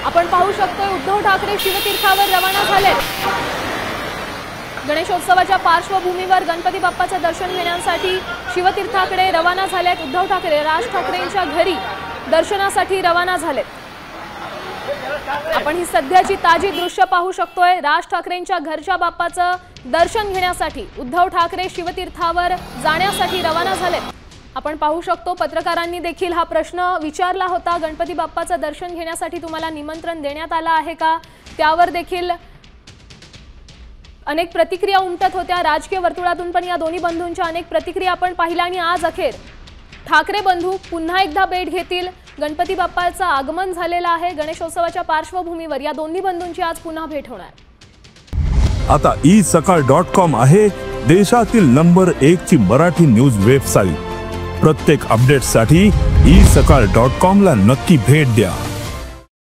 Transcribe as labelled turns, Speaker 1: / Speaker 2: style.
Speaker 1: आपण पाहू शकतो उद्धव ठाकरे शिवतीर्थावर रवाना झाले। गणेशोत्सवाच्या पार्श्वभूमीवर गणपती बाप्पाचे दर्शन घेण्यासाठी शिवतीर्थाकडे रवाना झालेत उद्धव ठाकरे। राज ठाकरेंच्या घरी दर्शनासाठी रवाना झालेत। आपण ही सध्याची ताजी दृश्य पाहू शकतोय। राज ठाकरेंच्या घरच्या बाप्पाचं दर्शन घेण्यासाठी उद्धव ठाकरे शिवतीर्थावर जाण्यासाठी रवाना झालेत। आपण पाहू शकतो पत्रकारांनी देखील हा प्रश्न विचारला होता, गणपती बाप्पाचं दर्शन घेण्यासाठी तुम्हाला निमंत्रण देण्यात आलं आहे का? त्यावर देखील अनेक प्रतिक्रिया उमटत होत्या राजकीय वर्तुळातून, पण या दोन्ही बंधूंच्या अनेक प्रतिक्रिया आपण पाहिल्या आणि आज अखेर ठाकरे बंधू पुन्हा एकदा भेट घेतील। गणपती बाप्पाचं आगमन झालेलं आहे। गणेशोत्सवाच्या पार्श्वभूमीवर या दोन्ही बंधूंची आज पुन्हा भेट होणार।
Speaker 2: आता isakal.com आहे देशातील नंबर 1 ची मराठी न्यूज वेबसाईट। प्रत्येक अपडेटसाठी isakal.com ला नक्की भेट द्या।